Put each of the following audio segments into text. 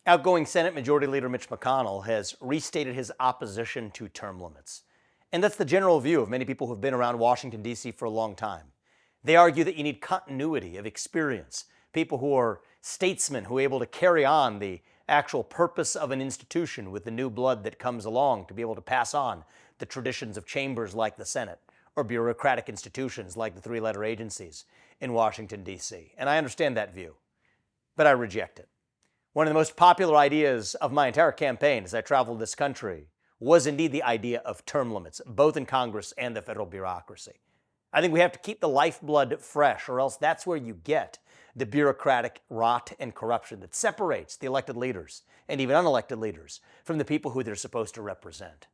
Outgoing Senate Majority Leader Mitch McConnell has restated his opposition to term limits. And that's the general view of many people who've been around Washington, D.C. for a long time. They argue that you need continuity of experience, people who are statesmen who are able to carry on the actual purpose of an institution with the new blood that comes along to be able to pass on the traditions of chambers like the Senate or bureaucratic institutions like the three-letter agencies in Washington, D.C. And I understand that view, but I reject it. One of the most popular ideas of my entire campaign as I traveled this country was indeed the idea of term limits, both in Congress and the federal bureaucracy. I think we have to keep the lifeblood fresh, or else that's where you get the bureaucratic rot and corruption that separates the elected leaders and even unelected leaders from the people who they're supposed to represent.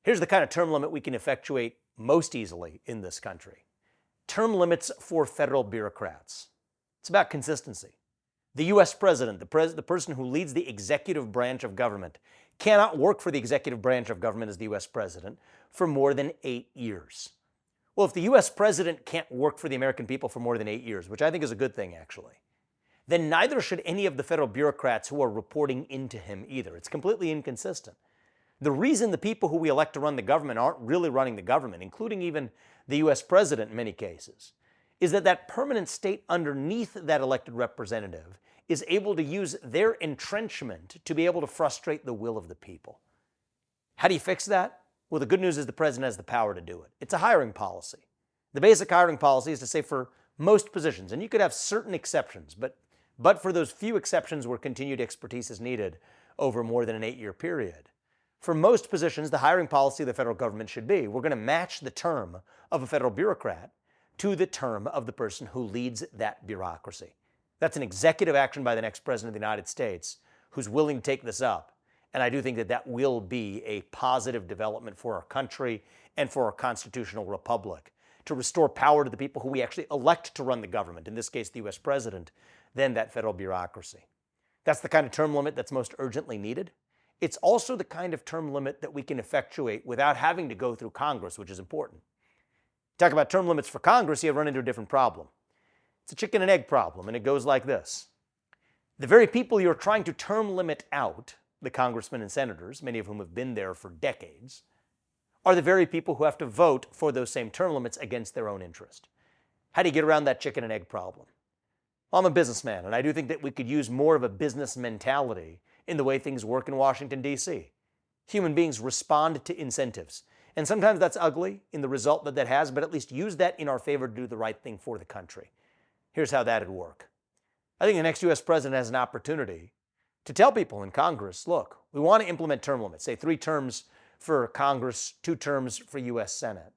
Here's the kind of term limit we can effectuate most easily in this country. Term limits for federal bureaucrats. It's about consistency. The U.S. president, the person who leads the executive branch of government, cannot work for the executive branch of government as the U.S. president for more than 8 years. Well, if the U.S. president can't work for the American people for more than 8 years, which I think is a good thing, actually, then neither should any of the federal bureaucrats who are reporting into him either. It's completely inconsistent. The reason the people who we elect to run the government aren't really running the government, including even the U.S. president in many cases, is that permanent state underneath that elected representative is able to use their entrenchment to be able to frustrate the will of the people. How do you fix that? Well, the good news is the president has the power to do it. It's a hiring policy. The basic hiring policy is to say for most positions, and you could have certain exceptions, but for those few exceptions where continued expertise is needed over more than an 8-year period, for most positions, the hiring policy of the federal government should be, we're going to match the term of a federal bureaucrat to the term of the person who leads that bureaucracy. That's an executive action by the next president of the United States who's willing to take this up. And I do think that will be a positive development for our country and for our constitutional republic to restore power to the people who we actually elect to run the government, in this case the U.S. president, than that federal bureaucracy. That's the kind of term limit that's most urgently needed. It's also the kind of term limit that we can effectuate without having to go through Congress, which is important. Talk about term limits for Congress, you run into a different problem. It's a chicken and egg problem, and it goes like this. The very people you're trying to term limit out, the congressmen and senators, many of whom have been there for decades, are the very people who have to vote for those same term limits against their own interest. How do you get around that chicken and egg problem? Well, I'm a businessman, and I do think that we could use more of a business mentality in the way things work in Washington, D.C. Human beings respond to incentives. And sometimes that's ugly in the result that has, but at least use that in our favor to do the right thing for the country. Here's how that would work. I think the next U.S. president has an opportunity to tell people in Congress, look, we want to implement term limits, say 3 terms for Congress, 2 terms for U.S. Senate.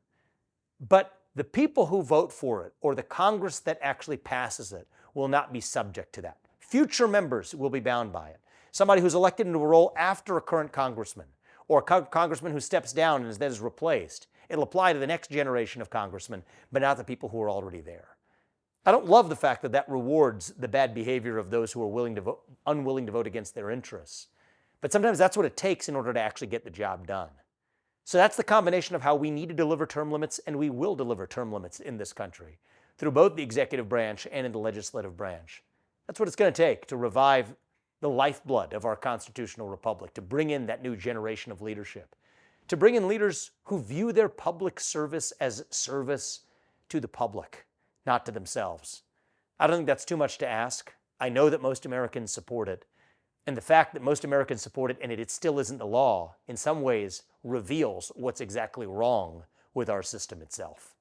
But the people who vote for it, or the Congress that actually passes it, will not be subject to that. Future members will be bound by it. Somebody who's elected into a role after a current congressman, or a congressman who steps down and then is replaced, it'll apply to the next generation of congressmen, but not the people who are already there. I don't love the fact that rewards the bad behavior of those who are unwilling to vote against their interests. But sometimes that's what it takes in order to actually get the job done. So that's the combination of how we need to deliver term limits, and we will deliver term limits in this country, through both the executive branch and in the legislative branch. That's what it's going to take to revive the lifeblood of our constitutional republic, to bring in that new generation of leadership, to bring in leaders who view their public service as service to the public, not to themselves. I don't think that's too much to ask. I know that most Americans support it. And the fact that most Americans support it and it still isn't the law, in some ways reveals what's exactly wrong with our system itself.